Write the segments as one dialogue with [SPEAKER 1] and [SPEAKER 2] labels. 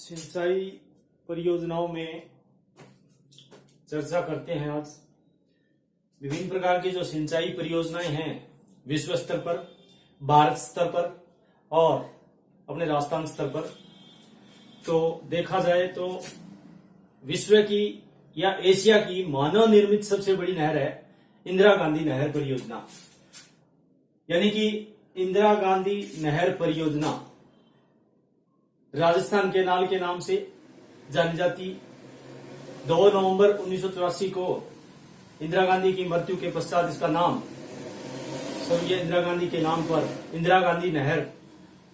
[SPEAKER 1] सिंचाई परियोजनाओं में चर्चा करते हैं। आज विभिन्न प्रकार की जो सिंचाई परियोजनाएं हैं विश्व स्तर पर, भारत स्तर पर और अपने राजस्थान स्तर पर, तो देखा जाए तो विश्व की या एशिया की मानव निर्मित सबसे बड़ी नहर है इंदिरा गांधी नहर परियोजना। यानी कि इंदिरा गांधी नहर परियोजना राजस्थान केनाल के नाम से जानी जाती। 2 नवंबर 1984 को इंदिरा गांधी की मृत्यु के पश्चात इसका नाम स्वर्गीय इंदिरा गांधी के नाम पर इंदिरा गांधी नहर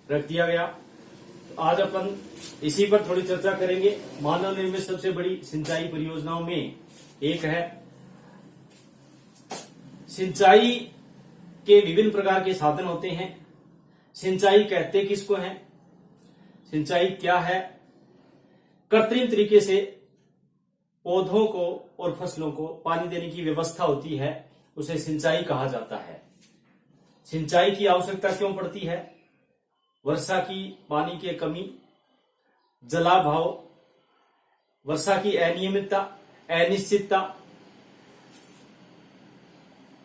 [SPEAKER 1] रख दिया गया। तो आज अपन इसी पर थोड़ी चर्चा करेंगे। मानव निर्मित सबसे बड़ी सिंचाई परियोजनाओं में एक है। सिंचाई के विभिन्न प्रकार के साधन होते हैं। सिंचाई कहते किसको हैं, सिंचाई क्या है? कृत्रिम तरीके से पौधों को और फसलों को पानी देने की व्यवस्था होती है, उसे सिंचाई कहा जाता है। सिंचाई की आवश्यकता क्यों पड़ती है? वर्षा की पानी की कमी, जलाभाव, वर्षा की अनियमितता, अनिश्चितता,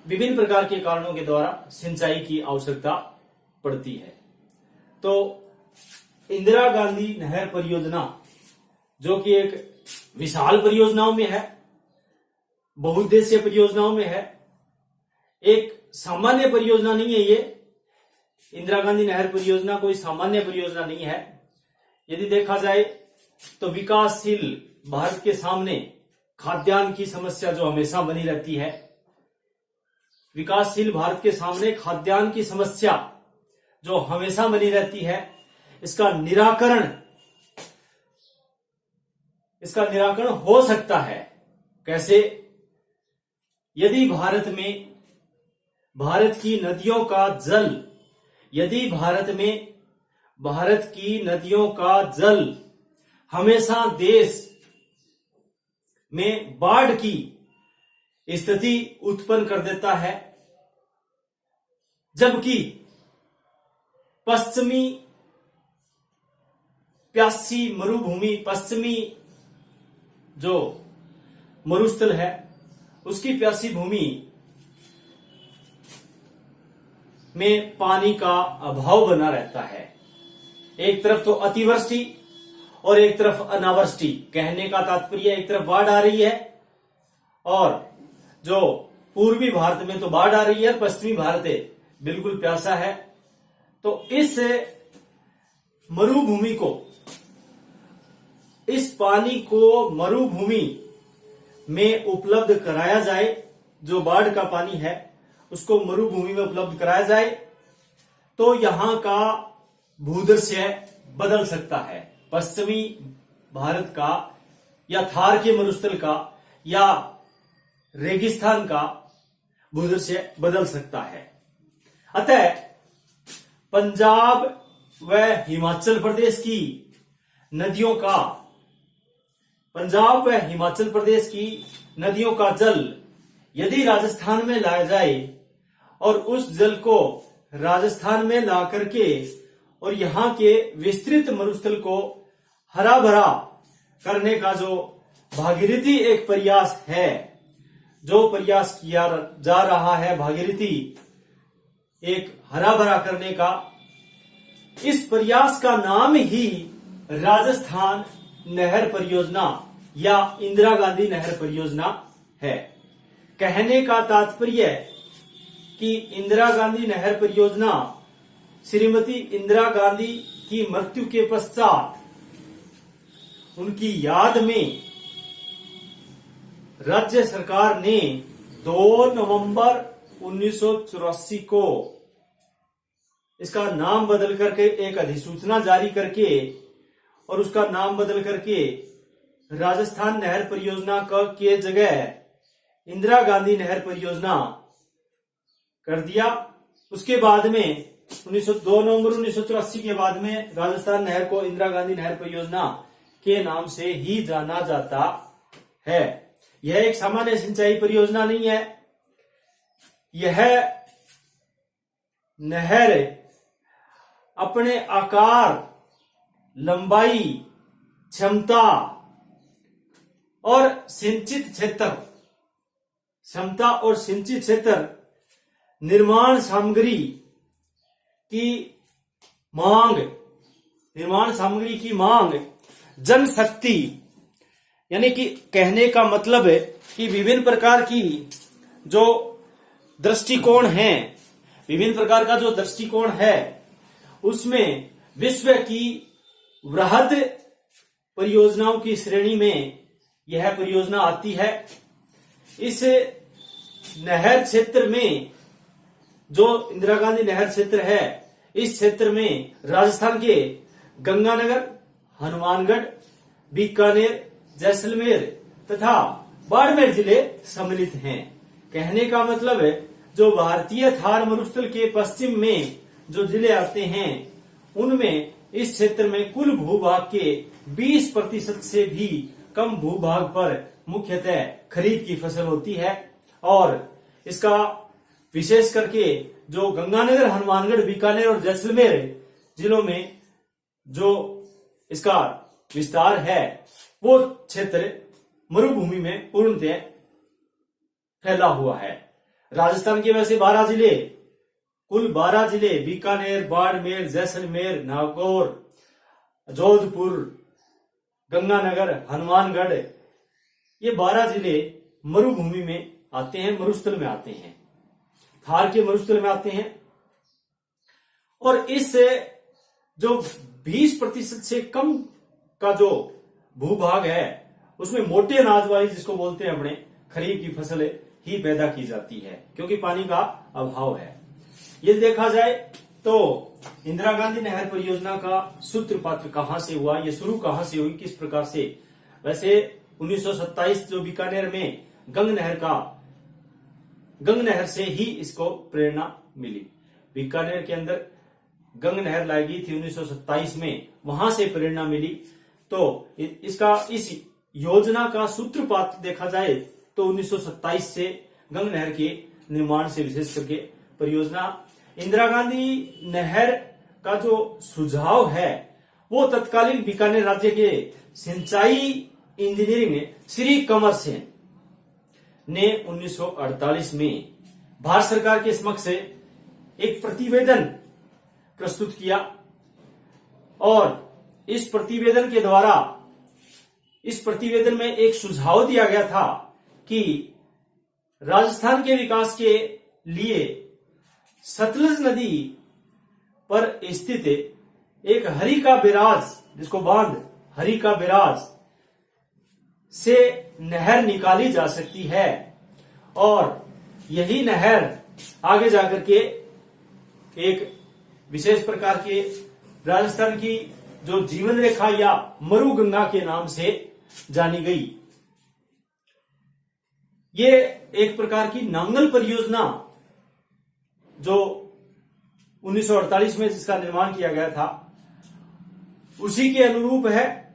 [SPEAKER 1] विभिन्न प्रकार के कारणों के द्वारा सिंचाई की आवश्यकता पड़ती है। तो इंदिरा गांधी नहर परियोजना जो कि एक विशाल परियोजनाओं में है, बहुउद्देशीय परियोजनाओं में है, एक सामान्य परियोजना नहीं है। ये इंदिरा गांधी नहर परियोजना कोई सामान्य परियोजना नहीं है। यदि देखा जाए तो विकासशील भारत के सामने खाद्यान्न की समस्या जो हमेशा बनी रहती है, विकासशील भारत के सामने खाद्यान्न की समस्या जो हमेशा बनी रहती है, इसका निराकरण हो सकता है। कैसे? यदि भारत की नदियों का जल हमेशा देश में बाढ़ की स्थिति उत्पन्न कर देता है, जबकि पश्चिमी जो मरुस्थल है उसकी प्यासी भूमि में पानी का अभाव बना रहता है। एक तरफ तो अतिवृष्टि और एक तरफ अनावृष्टि। कहने का तात्पर्य एक तरफ बाढ़ आ रही है और जो पूर्वी भारत में तो बाढ़ आ रही है, पश्चिमी भारत है बिल्कुल प्यासा है। तो इस पानी को मरुभूमि में उपलब्ध कराया जाए। जो बाढ़ का पानी है उसको मरुभूमि में उपलब्ध कराया जाए तो यहां का भूदृश्य बदल सकता है। पश्चिमी भारत का या थार के मरुस्थल का या रेगिस्तान का भूदृश्य बदल सकता है। अतः पंजाब व हिमाचल प्रदेश की नदियों का जल यदि राजस्थान में लाया जाए और उस जल को राजस्थान में ला करके और यहाँ के विस्तृत मरुस्थल को हरा भरा करने का जो भागीरथी एक प्रयास है, जो प्रयास किया जा रहा है, भागीरथी एक हरा भरा करने का, इस प्रयास का नाम ही राजस्थान नहर परियोजना या इंदिरा गांधी नहर परियोजना है। कहने का तात्पर्य कि इंदिरा गांधी नहर परियोजना श्रीमती इंदिरा गांधी की मृत्यु के पश्चात उनकी याद में राज्य सरकार ने 2 नवंबर 1984 को इसका नाम बदल करके एक अधिसूचना जारी करके और उसका नाम बदल करके राजस्थान नहर परियोजना के जगह इंदिरा गांधी नहर परियोजना कर दिया। उसके बाद में 2 नवंबर 1984 के बाद में राजस्थान नहर को इंदिरा गांधी नहर परियोजना के नाम से ही जाना जाता है। यह एक सामान्य सिंचाई परियोजना नहीं है। यह नहर अपने आकार, लंबाई क्षमता और सिंचित क्षेत्र, क्षमता और सिंचित क्षेत्र, निर्माण सामग्री की मांग, निर्माण सामग्री की मांग, जनशक्ति, यानी कि कहने का मतलब है कि विभिन्न प्रकार की जो दृष्टिकोण है, विभिन्न प्रकार का जो दृष्टिकोण है उसमें विश्व की वृहद परियोजनाओं की श्रेणी में यह परियोजना आती है। इस नहर क्षेत्र में, जो इंदिरा गांधी नहर क्षेत्र है, इस क्षेत्र में राजस्थान के गंगानगर, हनुमानगढ़, बीकानेर, जैसलमेर तथा बाड़मेर जिले सम्मिलित हैं। कहने का मतलब है जो भारतीय थार मरुस्थल के पश्चिम में जो जिले आते हैं उनमें इस क्षेत्र में कुल भूभाग के 20% से भी कम भूभाग पर मुख्यतः खरीफ की फसल होती है। और इसका विशेष करके जो गंगानगर, हनुमानगढ़, बीकानेर और जैसलमेर जिलों में जो इसका विस्तार है वो क्षेत्र मरुभूमि में पूर्णतः फैला हुआ है। राजस्थान के वैसे 12 जिले, कुल 12 जिले, बीकानेर, बाड़मेर, जैसलमेर, नागौर, जोधपुर, गंगानगर, हनुमानगढ़, ये 12 जिले मरुभूमि में आते हैं, मरुस्थल में आते हैं, थार के मरुस्थल में आते हैं। और इस जो 20% से कम का जो भूभाग है उसमें मोटे अनाज वाली, जिसको बोलते हैं अपने, खरीफ की फसल ही पैदा की जाती है क्योंकि पानी का अभाव है। यदि देखा जाए तो इंदिरा गांधी नहर परियोजना का सूत्रपात कहां से हुआ, ये शुरू कहां से हुई, किस प्रकार से? वैसे 1927 जो बीकानेर में गंग नहर से ही इसको प्रेरणा मिली। बीकानेर के अंदर गंग नहर लाई गई थी 1927 में, वहां से प्रेरणा मिली। तो इस योजना का सूत्रपात देखा जाए तो 1927 से गंग नहर के निर्माण से विशेष करके परियोजना। इंदिरा गांधी नहर का जो सुझाव है वो तत्कालीन बीकानेर राज्य के सिंचाई इंजीनियरिंग श्री कंवर सेन ने 1948 में भारत सरकार के समक्ष एक प्रतिवेदन प्रस्तुत किया और इस प्रतिवेदन में एक सुझाव दिया गया था कि राजस्थान के विकास के लिए सतलज नदी पर स्थित एक हरी का बैराज, जिसको बांध हरी का बैराज से नहर निकाली जा सकती है और यही नहर आगे जाकर के एक विशेष प्रकार के राजस्थान की जो जीवन रेखा या मरु गंगा के नाम से जानी गई। ये एक प्रकार की नांगल परियोजना जो 1948 में जिसका निर्माण किया गया था उसी के अनुरूप है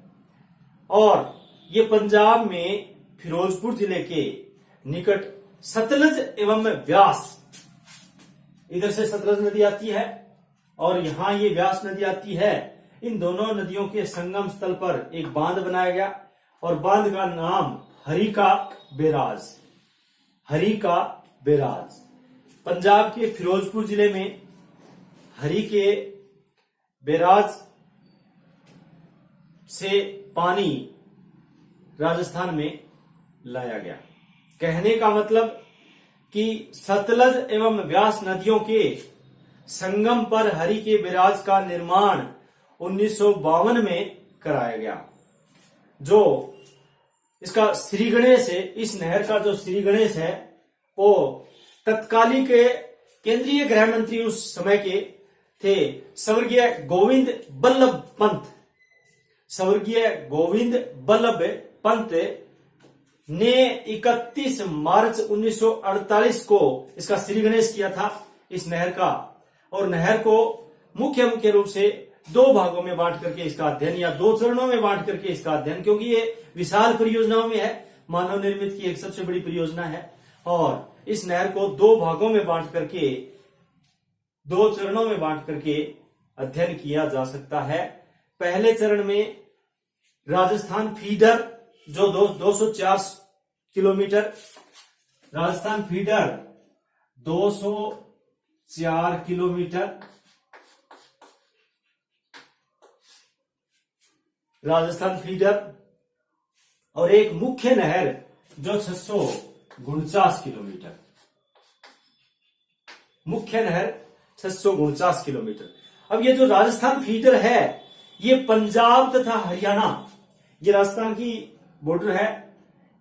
[SPEAKER 1] और ये पंजाब में फिरोजपुर जिले के निकट सतलज एवं व्यास, इधर से सतलज नदी आती है और यहां ये व्यास नदी आती है। इन दोनों नदियों के संगम स्थल पर एक बांध बनाया गया और बांध का नाम हरी का बैराज, हरी का बैराज। पंजाब के फिरोजपुर जिले में हरी के बैराज से पानी राजस्थान में लाया गया। कहने का मतलब कि सतलज एवं व्यास नदियों के संगम पर हरी के बैराज का निर्माण 1952 में कराया गया। जो इसका श्री गणेश है, इस नहर का जो श्री गणेश है वो तत्कालीन के केंद्रीय गृह मंत्री उस समय के थे स्वर्गीय गोविंद बल्लभ पंत। स्वर्गीय गोविंद बल्लभ पंत ने 31 मार्च 1948 को इसका श्री गणेश किया था इस नहर का। और नहर को मुख्य रूप से 2 भागों में बांट करके इसका अध्ययन या 2 चरणों में बांट करके इसका अध्ययन, क्योंकि ये विशाल परियोजनाओं में है, मानव निर्मित की एक सबसे बड़ी परियोजना है और इस नहर को 2 भागों में बांट करके 2 चरणों में बांट करके अध्ययन किया जा सकता है। पहले चरण में राजस्थान फीडर जो 204 kilometre, Rajasthan feeder 204 kilometre, Rajasthan feeder, और एक मुख्य नहर जो 649 किलोमीटर, मुख्य नहर 649 किलोमीटर। अब ये जो राजस्थान फीडर है ये पंजाब तथा हरियाणा, ये राजस्थान की बॉर्डर है,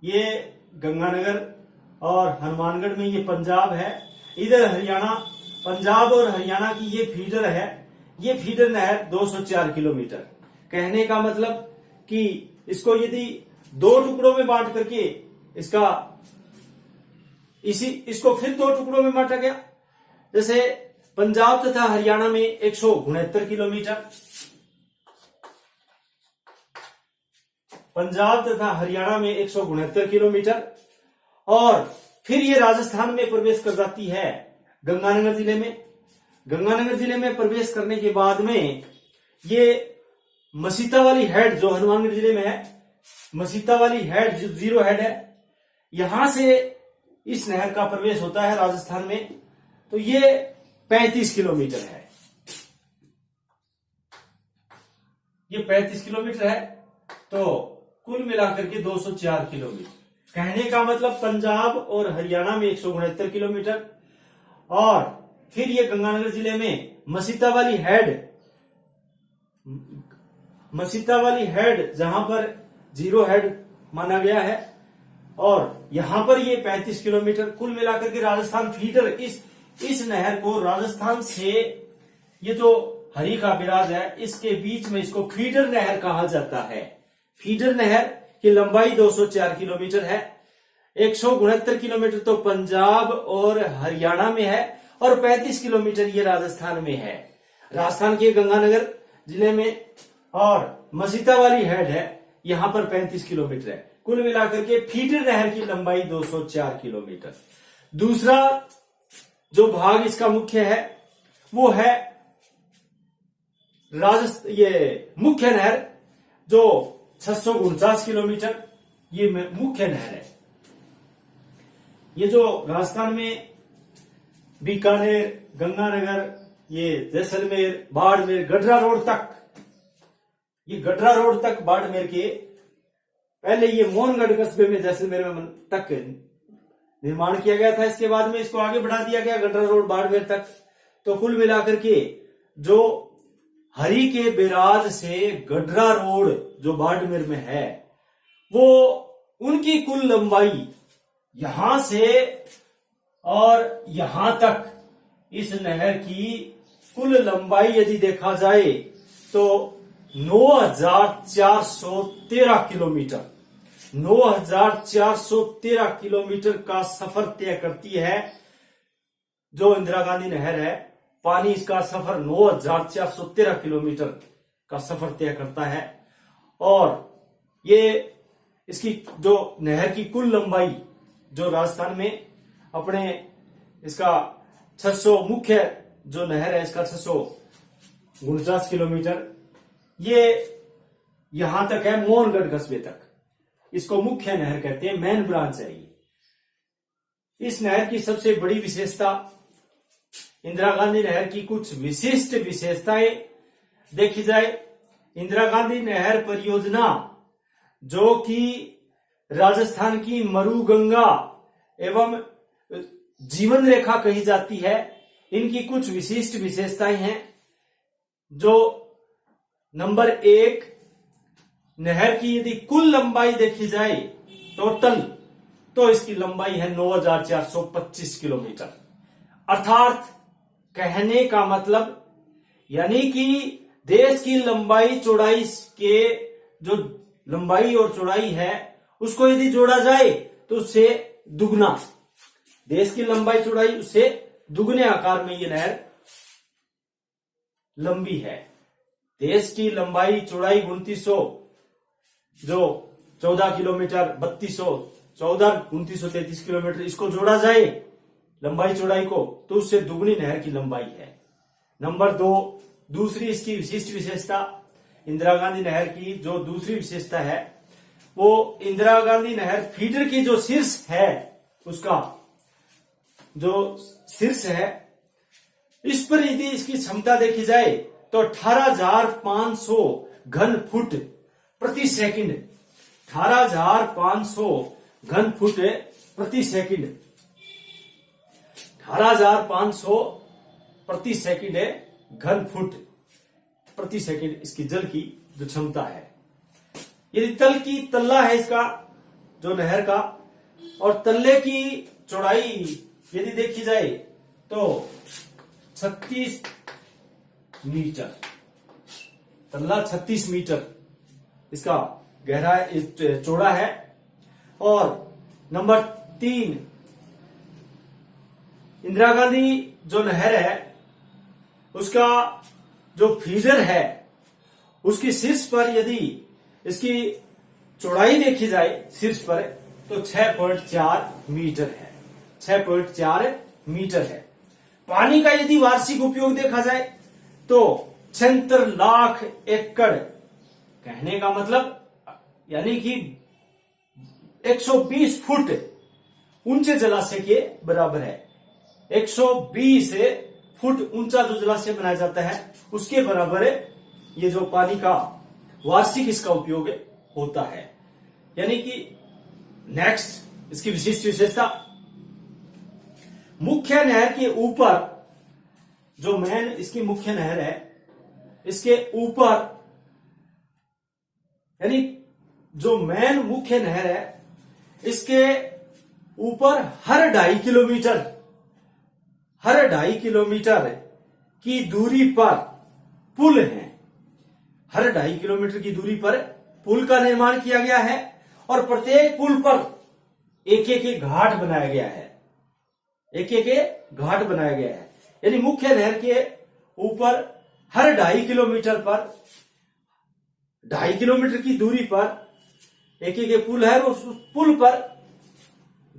[SPEAKER 1] ये गंगानगर और हनुमानगढ़ में ये पंजाब है, इधर हरियाणा, पंजाब और हरियाणा की ये फीडर है। ये फीडर नहर 204 किलोमीटर। कहने का मतलब कि इसको यदि दो टुकड़ों में बांट करके इसको फिर दो टुकड़ों में बांटा गया, जैसे पंजाब तथा हरियाणा में 169 किलोमीटर, पंजाब तथा हरियाणा में 169 किलोमीटर, और फिर ये राजस्थान में प्रवेश कर जाती है गंगानगर जिले में। गंगानगर जिले में प्रवेश करने के बाद में ये मसीता वाली हेड जो हनुमानगढ़ जिले में है, मसीता वाली हेड जो 0 हेड है, यहां से इस नहर का प्रवेश होता है राजस्थान में। तो ये 35 किलोमीटर है, ये 35 किलोमीटर है, तो कुल मिलाकर के 204 किलोमीटर। कहने का मतलब पंजाब और हरियाणा में 169 किलोमीटर, और फिर ये गंगानगर जिले में मसीता वाली हेड जहां पर 0 हेड माना गया है, और यहां पर ये 35 किलोमीटर। कुल मिलाकर के राजस्थान फीडर इस नहर को राजस्थान से ये जो हरी का बिराज है इसके बीच में इसको फीडर नहर कहा जाता है। फीडर नहर की लंबाई 204 किलोमीटर है, 169 किलोमीटर तो पंजाब और हरियाणा में है, और 35 किलोमीटर ये राजस्थान में है, राजस्थान के गंगानगर जिले में। और मसीता वाली हेड है, यहां पर 35 किलोमीटर है। कुल मिलाकर के फीडर नहर की लंबाई 204 किलोमीटर। दूसरा जो भाग इसका मुख्य है वो है ये मुख्य नहर जो 649 किलोमीटर, ये मुख्य नहर है। ये जो राजस्थान में बीकानेर, गंगानगर, ये जैसलमेर, बाड़मेर, गडरा रोड तक, ये गडरा रोड तक बाड़मेर के, पहले ये मोहनगढ़ कस्बे में जैसलमेर में तक निर्माण किया गया था, इसके बाद में इसको आगे बढ़ा दिया गया गडरा रोड बाड़मेर तक। तो कुल मिलाकर के जो हरी के बिराज से गडरा रोड जो बाड़मेर में है, वो उनकी कुल लंबाई यहां से और यहां तक, इस नहर की कुल लंबाई यदि देखा जाए तो 9,413 किलोमीटर, 9,413 किलोमीटर का सफर तय करती है जो इंदिरा गांधी नहर है। पानी इसका सफर 9,413 किलोमीटर का सफर तय करता है, और ये इसकी जो नहर की कुल लंबाई जो राजस्थान में अपने इसका 600 मुख्य जो नहर है इसका 649 किलोमीटर, ये यहां तक है मोहनगढ़ कस्बे तक, इसको मुख्य नहर कहते हैं, मेन ब्रांच है ये। इस नहर की सबसे बड़ी विशेषता, इंदिरा गांधी नहर की कुछ विशिष्ट विशेषताएं देखी जाए। इंदिरा गांधी नहर परियोजना जो कि राजस्थान की मरुगंगा एवं जीवन रेखा कही जाती है, इनकी कुछ विशिष्ट विशेषताएं हैं। जो नंबर 1, नहर की यदि कुल लंबाई देखी जाए टोटल, तो इसकी लंबाई है 9,425 किलोमीटर। अर्थात कहने का मतलब यानी कि देश की लंबाई चौड़ाई के जो लंबाई और चौड़ाई है उसको यदि जोड़ा जाए तो उससे दुगना, देश की लंबाई चौड़ाई उससे दुगने आकार में ये नहर लंबी है। देश की लंबाई चौड़ाई 2900 जो 14 किलोमीटर, 3200, 2933 किलोमीटर, इसको जोड़ा जाए लंबाई चौड़ाई को तो उससे दुगनी नहर की लंबाई है। नंबर 2, दूसरी इसकी विशिष्ट विशेषता, इंदिरा गांधी नहर की जो दूसरी विशेषता है वो इंदिरा गांधी नहर फीडर की जो शीर्ष है, उसका जो शीर्ष है, इस पर यदि इसकी क्षमता देखी जाए तो 18,500 घन फुट प्रति सेकंड, 18,500 घन फुट प्रति सेकंड, 18,500 प्रति सेकंड घन फुट प्रति सेकंड इसकी जल की जो क्षमता है। यदि तल्ला है इसका जो नहर का, और तल्ले की चौड़ाई यदि देखी जाए तो 36 मीटर, तल्ला 36 मीटर इसका गहरा चौड़ा है। और नंबर 3, इंदिरा गांधी जो नहर है उसका जो फीडर है उसकी शीर्ष पर यदि इसकी चौड़ाई देखी जाए शीर्ष पर तो 6.4 मीटर है, 6.4 मीटर है। पानी का यदि वार्षिक उपयोग देखा जाए तो 76 लाख एकड़, कहने का मतलब यानी कि 120 फुट ऊंचे जलाशय के बराबर है। 120 फुट ऊंचा जो जलाशय बनाया जाता है उसके बराबर ये जो पानी का वार्षिक इसका उपयोग होता है। यानी कि नेक्स्ट इसकी विशिष्ट विशेषता, मुख्य नहर के ऊपर जो मेन इसकी मुख्य नहर है, इसके ऊपर यानी जो मेन मुख्य नहर है इसके ऊपर हर 2.5 किलोमीटर की दूरी पर पुल है। हर 2.5 किलोमीटर की दूरी पर पुल का निर्माण किया गया है और प्रत्येक पुल पर एक घाट बनाया गया है, एक घाट बनाया गया है। यानी मुख्य नहर के ऊपर हर 2.5 किलोमीटर पर 2.5 किलोमीटर की दूरी पर एक पुल है और उस पुल पर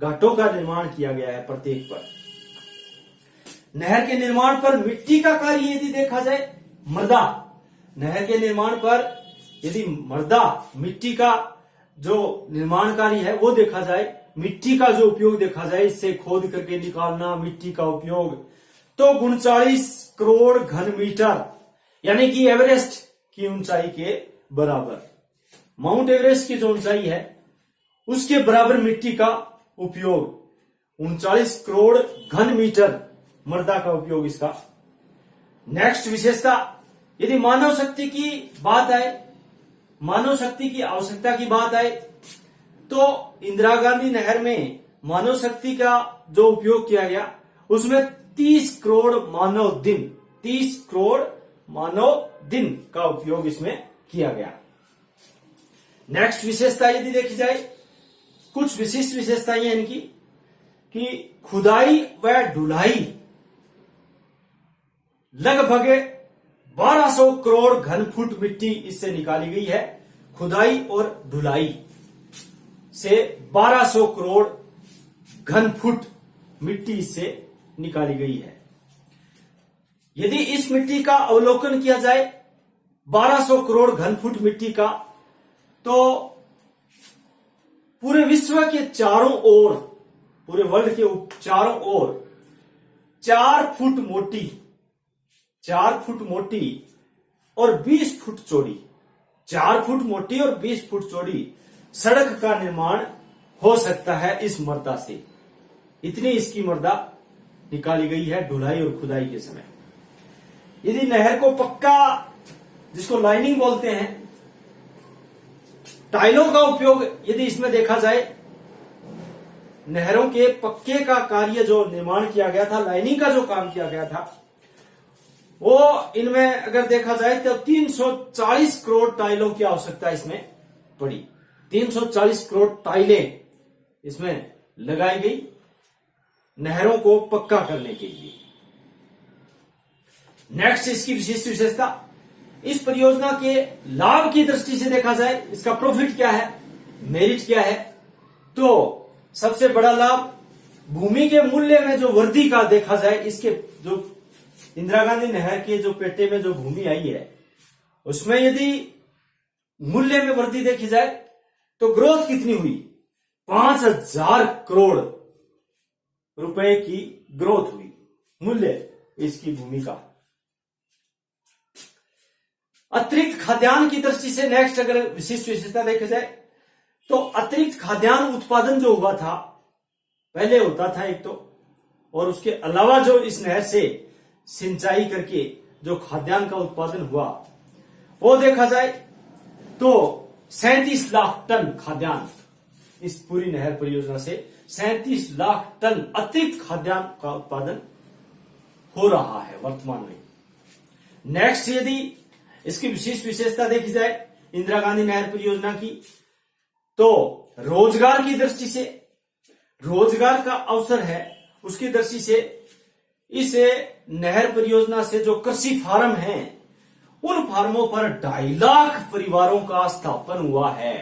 [SPEAKER 1] घाटों का निर्माण किया गया है प्रत्येक पर। नहर के निर्माण पर मिट्टी का कार्य यदि देखा जाए, मृदा, नहर के निर्माण पर यदि मृदा मिट्टी का जो निर्माण कार्य है वो देखा जाए, मिट्टी का जो उपयोग देखा जाए, इससे खोद करके निकालना मिट्टी का उपयोग, तो 39 करोड़ घन मीटर यानी कि एवरेस्ट की ऊंचाई के बराबर, माउंट एवरेस्ट की जो ऊंचाई है उसके बराबर मिट्टी का उपयोग, 39 करोड़ घन मीटर मृदा का उपयोग इसका। नेक्स्ट विशेषता, यदि मानव शक्ति की बात आए, मानव शक्ति की आवश्यकता की बात आए तो इंदिरा गांधी नहर में मानव शक्ति का जो उपयोग किया गया उसमें 30 करोड़ मानव दिन, 30 करोड़ मानव दिन का उपयोग इसमें किया गया। नेक्स्ट विशेषता यदि देखी जाए, कुछ विशिष्ट विशेषताएं हैं इनकी कि खुदाई व ढुलाई लगभग 1200 करोड़ घन फुट मिट्टी इससे निकाली गई है। खुदाई और ढुलाई से 1200 करोड़ घन फुट मिट्टी इससे निकाली गई है। यदि इस मिट्टी का अवलोकन किया जाए 1200 करोड़ घन फुट मिट्टी का, तो पूरे विश्व के चारों ओर, पूरे वर्ल्ड के चारों ओर 4 फुट मोटी, 4 फुट मोटी और 20 फुट चौड़ी, 4 फुट मोटी और 20 फुट चौड़ी सड़क का निर्माण हो सकता है इस मृदा से। इतनी इसकी मृदा निकाली गई है ढुलाई और खुदाई के समय। यदि नहर को पक्का, जिसको लाइनिंग बोलते हैं, टाइलों का उपयोग यदि इसमें देखा जाए, नहरों के पक्के का कार्य जो निर्माण किया गया था, लाइनिंग का जो काम किया गया था, वो इनमें अगर देखा जाए तो 340 करोड़ टाइलों की आवश्यकता इसमें पड़ी। 340 करोड़ टाइलें इसमें लगाई गई नहरों को पक्का करने के लिए। नेक्स्ट इसकी विशिष्ट विशेषता, इस परियोजना के लाभ की दृष्टि से देखा जाए, इसका प्रॉफिट क्या है, मेरिट क्या है, तो सबसे बड़ा लाभ भूमि के मूल्य में जो वृद्धि का देखा जाए, इसके जो इंदिरा गांधी नहर के जो पेटे में जो भूमि आई है उसमें यदि मूल्य में वृद्धि देखी जाए तो ग्रोथ कितनी हुई, 5,000 करोड़ रुपए की ग्रोथ हुई। मूल्य इसकी भूमिका। अतिरिक्त खाद्यान्न की दृष्टि से नेक्स्ट अगर विशिष्ट विशेषता देखा जाए तो अतिरिक्त खाद्यान्न उत्पादन जो हुआ था, पहले होता था एक तो, और उसके अलावा जो इस नहर से सिंचाई करके जो खाद्यान्न का उत्पादन हुआ वो देखा जाए तो 37 लाख टन खाद्यान्न इस पूरी नहर परियोजना से 37 लाख टन अतिरिक्त खाद्यान्न का उत्पादन हो रहा है वर्तमान में। नेक्स्ट यदि इसकी विशेष विशेषता देखी जाए इंदिरा गांधी नहर परियोजना की तो रोजगार की दृष्टि से, रोजगार का अवसर है उसकी दृष्टि से इस नहर परियोजना से जो कृषि फार्म हैं उन फार्मों पर 2.5 लाख परिवारों का स्थापन हुआ है।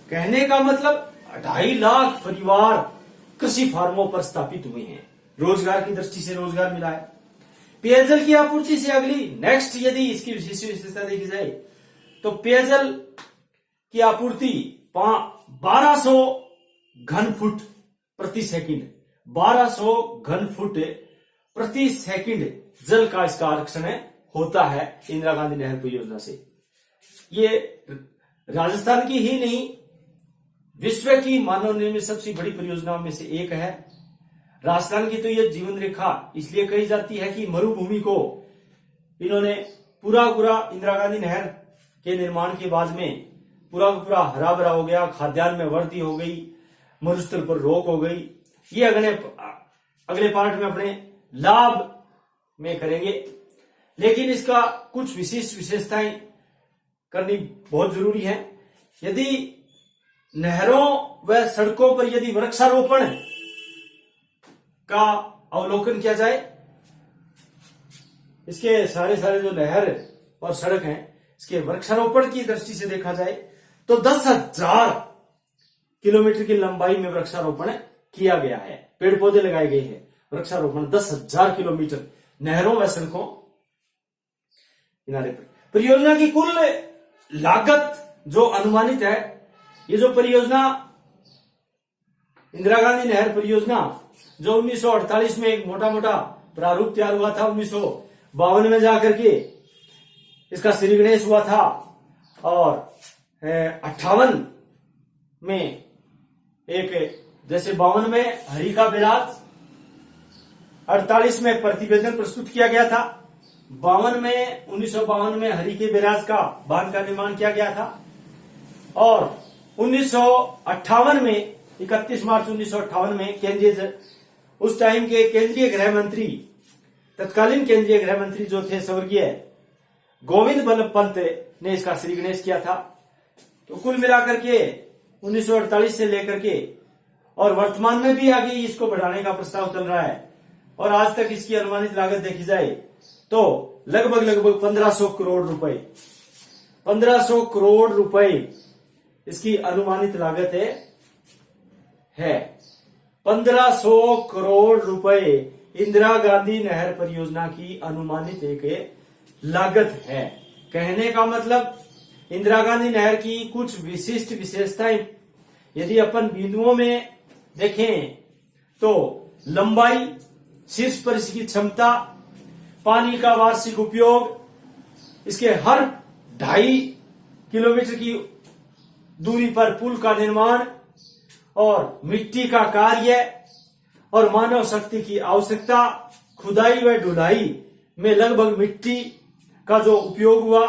[SPEAKER 1] कहने का मतलब 2.5 लाख परिवार कृषि फार्मों पर स्थापित हुए हैं। रोजगार की दृष्टि से रोजगार मिला है। पेयजल की आपूर्ति से अगली नेक्स्ट यदि इसकी विशेष विशेषता देखी जाए तो पेयजल की आपूर्ति 1200 घन फुट प्रति सेकंड, 1200 घन फुट प्रति सेकंड जल का इसका आरक्षण होता है इंदिरा गांधी नहर परियोजना से। ये राजस्थान की ही नहीं विश्व की मानव निर्मित सबसे बड़ी परियोजनाओं में से एक है। राजस्थान की तो यह जीवन रेखा इसलिए कही जाती है कि मरुभूमि को इन्होंने पूरा इंदिरा गांधी नहर के निर्माण के बाद में पूरा हरा भरा हो गया, खाद्यान्न में वृद्धि हो गई, मरुस्थल पर रोक हो गई। ये अगले पार्ट में अपने लाभ में करेंगे, लेकिन इसका कुछ विशिष्ट विशेषताएं करनी बहुत जरूरी है। यदि नहरों व सड़कों पर यदि वृक्षारोपण का अवलोकन किया जाए, इसके सारे जो नहर और सड़क हैं इसके वृक्षारोपण की दृष्टि से देखा जाए तो 10,000 किलोमीटर की लंबाई में वृक्षारोपण किया गया है। पेड़ पौधे लगाए गए हैं। वृक्षारोपण 10,000 किलोमीटर नहरों व सड़कों किनारे पर। परियोजना की कुल लागत जो अनुमानित है, ये जो परियोजना इंदिरा गांधी नहर परियोजना जो 1948 में एक मोटा प्रारूप तैयार हुआ था, 1952 में जाकर के इसका श्री गणेश हुआ था और 58 में एक, जैसे 52 में हरि का बैराज, 48 में प्रतिवेदन प्रस्तुत किया गया था, 1952 में हरि के बैराज का बांध का निर्माण किया गया था और 1958 में 31 मार्च 1958 में उस टाइम के केंद्रीय गृह मंत्री, तत्कालीन केंद्रीय गृह मंत्री जो थे स्वर्गीय गोविंद बल्लभ पंत ने इसका श्री गणेश किया था। तो कुल मिलाकर के 1948 से लेकर के और वर्तमान में भी आगे इसको बढ़ाने का प्रस्ताव चल रहा है और आज तक इसकी अनुमानित लागत देखी जाए तो लगभग 1500 करोड़ रुपए, 1500 करोड़ रुपए इसकी अनुमानित लागत है। 1500 करोड़ रुपए इंदिरा गांधी नहर परियोजना की अनुमानित एक लागत है। कहने का मतलब इंदिरा गांधी नहर की कुछ विशिष्ट विशेषताएं यदि अपन बिंदुओं में देखें तो लंबाई, शीर्ष पर इसकी क्षमता, पानी का वार्षिक उपयोग, इसके हर 2.5 किलोमीटर की दूरी पर पुल का निर्माण और मिट्टी का कार्य और मानव शक्ति की आवश्यकता, खुदाई व ढुलाई में लगभग मिट्टी का जो उपयोग हुआ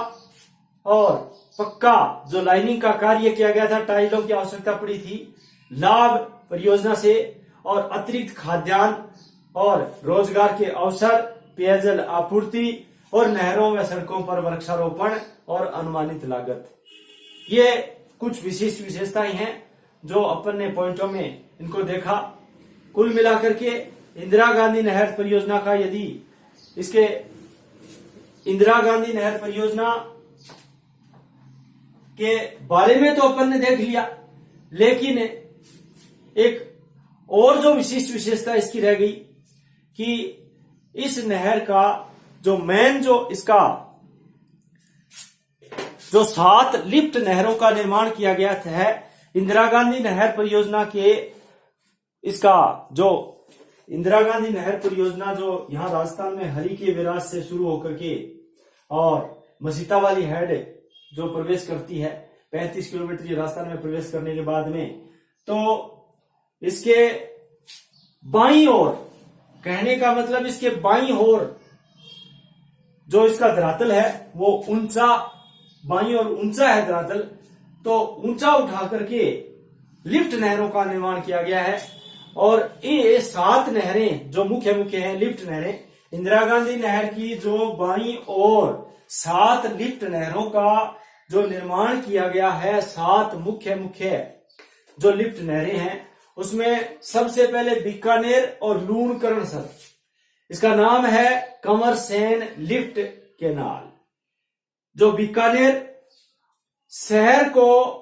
[SPEAKER 1] और पक्का जो लाइनिंग का कार्य किया गया था, टाइलों की आवश्यकता पड़ी थी। लाभ परियोजना से और अतिरिक्त खाद्यान्न और रोजगार के अवसर, पेयजल आपूर्ति और नहरों व सड़कों पर वृक्षारोपण और अनुमानित लागत, ये कुछ विशिष्ट विशेषताएं हैं जो अपन ने पॉइंटों में इनको देखा। कुल मिलाकर के इंदिरा गांधी नहर परियोजना का यदि इसके इंदिरा गांधी नहर परियोजना के बारे में तो अपन ने देख लिया, लेकिन एक और जो विशिष्ट विशेषता इसकी रह गई कि इस नहर का जो मेन जो इसका जो 7 लिफ्ट नहरों का निर्माण किया गया है इंदिरा गांधी नहर परियोजना के, इसका जो इंदिरा गांधी नहर परियोजना जो यहाँ राजस्थान में हरी के विराज से शुरू होकर के और मसीता वाली हेड जो प्रवेश करती है 35 किलोमीटर की राजस्थान में प्रवेश करने के बाद में, तो इसके बाईं ओर, कहने का मतलब इसके बाईं ओर जो इसका धरातल है वो ऊंचा, बाईं ओर ऊंचा है धरातल, तो ऊंचा उठा करके लिफ्ट नहरों का निर्माण किया गया है। और ये 7 नहरें जो मुख्य हैं लिफ्ट नहरें, इंदिरा गांधी नहर की जो बाईं ओर 7 लिफ्ट नहरों का जो निर्माण किया गया है, 7 मुख्य जो लिफ्ट नहरें हैं, उसमें सबसे पहले बीकानेर और लूणकरणसर, इसका नाम है कंवरसेन लिफ्ट केनाल, जो बीकानेर शहर को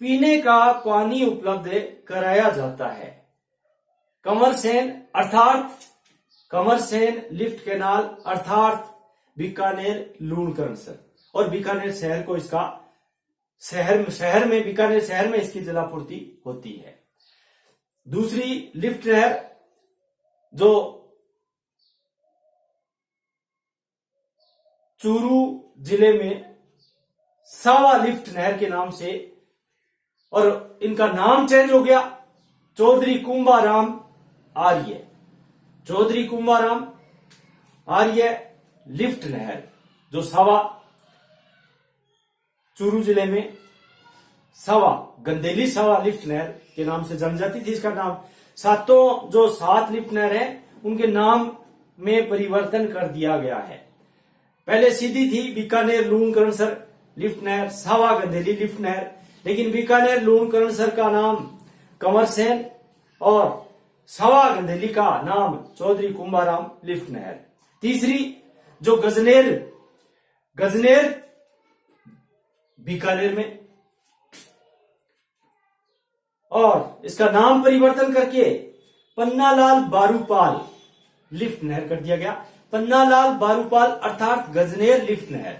[SPEAKER 1] पीने का पानी उपलब्ध कराया जाता है। कंवरसेन अर्थात कंवरसेन लिफ्ट केनाल अर्थात बीकानेर लूणकरणसर, और बीकानेर शहर को इसका शहर में बीकानेर शहर में इसकी जलापूर्ति होती है। दूसरी लिफ्ट नहर जो चूरू जिले में सावा लिफ्ट नहर के नाम से, और इनका नाम चेंज हो गया चौधरी कुंभाराम आर्य, चौधरी कुंभाराम आर्य लिफ्ट नहर, जो सावा चूरू जिले में सावा गंदेली सावा लिफ्ट नहर के नाम से जानी जाती थी। इसका नाम 7 लिफ्ट नहर है उनके नाम में परिवर्तन कर दिया गया है। पहले सीधी थी बीकानेर लूणकरणसर लिफ्ट नहर, सावा गंदेली लिफ्ट नहर, लेकिन बीकानेर लूणकरणसर का नाम कंवरसेन और सावा गंदेली का नाम चौधरी कुंभाराम लिफ्ट नहर। तीसरी जो गजनेर बीकानेर में, और इसका नाम परिवर्तन करके पन्नालाल बारूपाल लिफ्ट नहर कर दिया गया। पन्नालाल बारूपाल अर्थात गजनेर लिफ्ट नहर।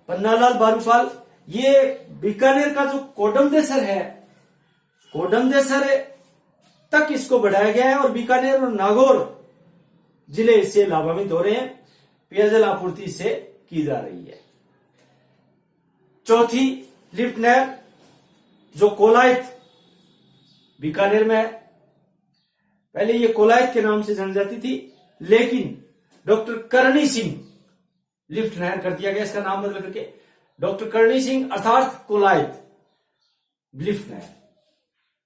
[SPEAKER 1] पन्नालाल बारूपाल ये बीकानेर का जो कोडमदेसर है, कोडमदेसर तक इसको बढ़ाया गया है और बीकानेर और नागौर जिले इससे लाभान्वित हो रहे हैं, पेयजल आपूर्ति इससे की जा रही है। चौथी लिफ्ट नहर जो कोलायत बीकानेर में है, पहले ये कोलायत के नाम से जानी जाती थी, लेकिन डॉक्टर करणी सिंह लिफ्ट नहर कर दिया गया, इसका नाम बदल करके डॉक्टर करणी सिंह अर्थात कोलायत लिफ्ट नहर।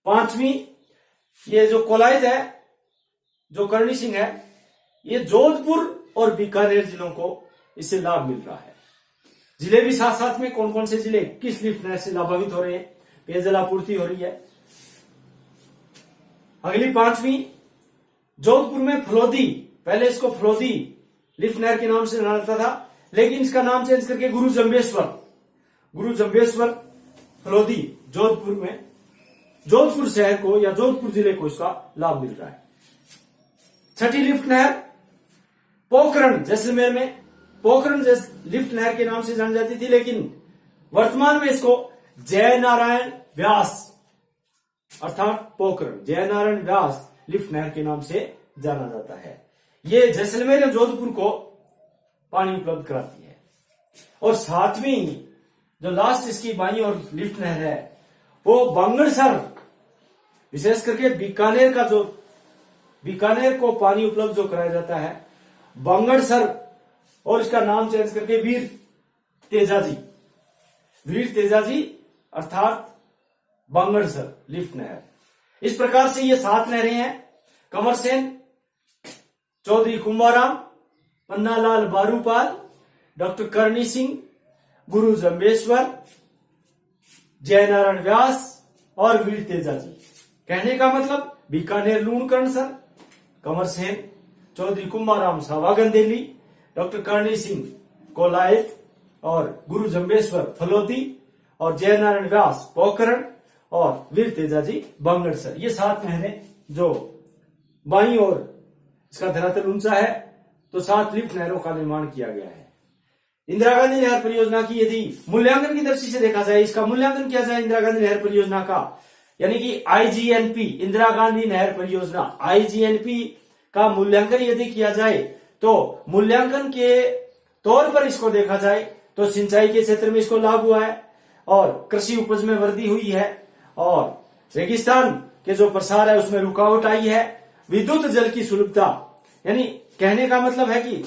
[SPEAKER 1] पांचवी ये जो कोलायत है, जो करणी सिंह है, ये जोधपुर और बीकानेर जिलों को इससे लाभ मिल रहा है। जिले भी साथ साथ में कौन कौन से जिले किस लिफ्ट नहर से लाभान्वित हो रहे हैं, पेयजल आपूर्ति हो रही है। अगली पांचवी जोधपुर में फलोदी, पहले इसको फलोदी लिफ्ट नहर के नाम से जाना जाता था, लेकिन इसका नाम चेंज करके गुरु जम्बेश्वर फलोदी जोधपुर में, जोधपुर शहर को या जोधपुर जिले को इसका लाभ मिल रहा है। छठी लिफ्ट नहर पोखरण जैसलमेर में, पोखरण लिफ्ट नहर के नाम से जानी जाती थी, लेकिन वर्तमान में इसको जय नारायण व्यास अर्थात पोखरण जय नारायण व्यास लिफ्ट नहर के नाम से जाना जाता है। ये जैसलमेर या जोधपुर को पानी उपलब्ध कराती है। और सातवीं जो लास्ट इसकी बाईं और लिफ्ट नहर है वो बांगड़सर, विशेष करके बीकानेर का जो बीकानेर को पानी उपलब्ध जो कराया जाता है बांगड़सर, और इसका नाम चेंज करके वीर तेजाजी अर्थात बांगड़सर लिफ्ट नहर। इस प्रकार से ये 7 नहरें हैं, कंवरसेन, चौधरी कुंभाराम, पन्नालाल बारूपाल, डॉक्टर करणी सिंह, गुरु जम्बेश्वर, जय नारायण व्यास और वीर तेजाजी। कहने का मतलब बीकानेर लूणकरणसर, कंवरसेन, चौधरी कुंभाराम सावा गंदेली, डॉक्टर करणी सिंह कोलायत और गुरु जम्बेश्वर फलोदी और जय नारायण व्यास पोखरण और वीर तेजाजी बांगड़सर। ये 7 नहरें जो बाईं ओर इसका धरातल ऊंचा है, तो 7 लिफ्ट नहरों का निर्माण किया गया है। इंदिरा गांधी नहर परियोजना की यदि मूल्यांकन की दृष्टि से देखा जाए, इसका मूल्यांकन किया जाए इंदिरा गांधी नहर परियोजना का, यानी कि आईजीएनपी, इंदिरा गांधी नहर परियोजना आईजीएनपी का मूल्यांकन यदि किया जाए, तो मूल्यांकन के तौर पर इसको देखा जाए तो सिंचाई के क्षेत्र में इसको लाभ हुआ है और कृषि उपज में वृद्धि हुई है और रेगिस्तान के जो प्रसार है उसमें रुकावट आई है। विद्युत जल की सुलभता, यानी कहने का मतलब है कि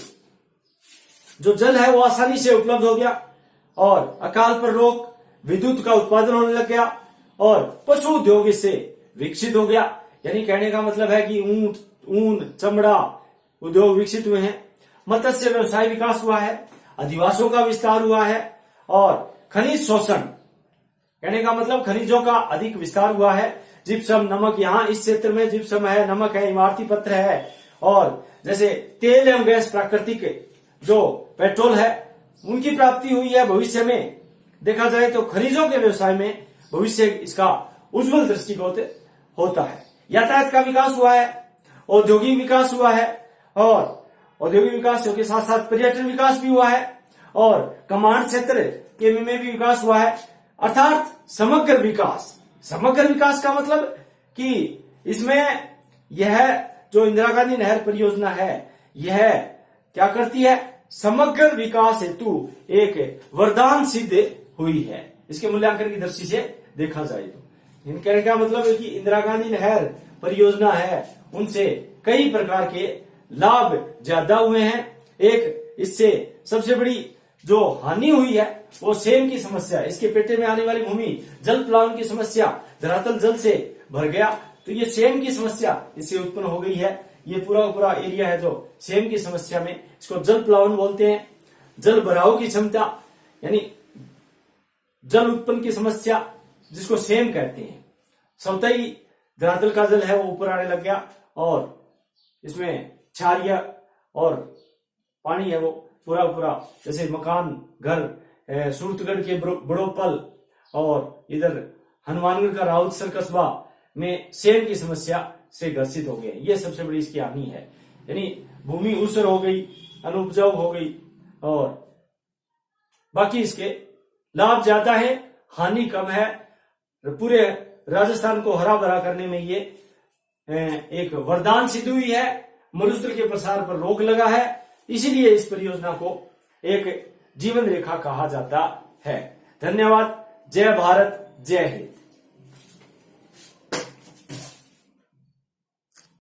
[SPEAKER 1] जो जल है वो आसानी से उपलब्ध हो गया और अकाल पर रोक, विद्युत का उत्पादन होने लग गया और पशु उद्योग इससे विकसित हो गया। यानी कहने का मतलब है कि ऊंट, ऊन, चमड़ा उद्योग विकसित हुए हैं। मत्स्य व्यवसाय विकास हुआ है, अधिवासों का विस्तार हुआ है और खनिज शोषण, कहने का मतलब खनिजों का अधिक विस्तार हुआ है। जिप्सम, नमक, यहाँ इस क्षेत्र में जिप्सम है, नमक है, इमारती पत्र है और जैसे तेल एवं गैस, प्राकृतिक जो पेट्रोल है उनकी प्राप्ति हुई है। भविष्य में देखा जाए तो खनिजों के व्यवसाय में भविष्य इसका उज्जवल दृष्टिकोण होता है। यातायात का विकास हुआ है, औद्योगिक विकास हुआ है और औद्योगिक विकास के साथ साथ पर्यटन विकास भी हुआ है और कमांड क्षेत्र के में भी विकास हुआ है, अर्थात समग्र विकास। समग्र विकास का मतलब कि इसमें यह जो इंदिरा गांधी नहर परियोजना है यह क्या करती है, समग्र विकास हेतु एक वरदान सिद्ध हुई है। इसके मूल्यांकन की दृष्टि से देखा जाए तो इन कहने का मतलब है कि इंदिरा गांधी नहर परियोजना है उनसे कई प्रकार के लाभ ज्यादा हुए हैं। एक इससे सबसे बड़ी जो हानि हुई है वो सेम की समस्या, इसके पेटे में आने वाली भूमि जल प्लावन की समस्या, धरातल जल से भर गया, तो ये सेम की समस्या इससे उत्पन्न हो गई है। ये पूरा एरिया है जो सेम की समस्या में, इसको जल प्लावन बोलते हैं। जल भराव की क्षमता, यानी जल उत्पन्न की समस्या जिसको सेम कहते हैं। सतही धरातल का जल है वो ऊपर आने लग गया और इसमें क्षारीय और पानी है वो पूरा जैसे मकान, घर, सूरतगढ़ के बड़ोपल और इधर हनुमानगढ़ का राउतसर कस्बा में सेम की समस्या से ग्रसित हो गए। ये सबसे बड़ी इसकी हानि है, यानी भूमि ऊसर हो गई, अनुपजाऊ हो गई और बाकी इसके लाभ ज्यादा है, हानि कम है। पूरे राजस्थान को हरा भरा करने में ये एक वरदान सिद्ध हुई है। मरुस्थल के प्रसार पर रोक लगा है, इसीलिए इस परियोजना को एक जीवन रेखा कहा जाता है। धन्यवाद। जय भारत, जय हिंद।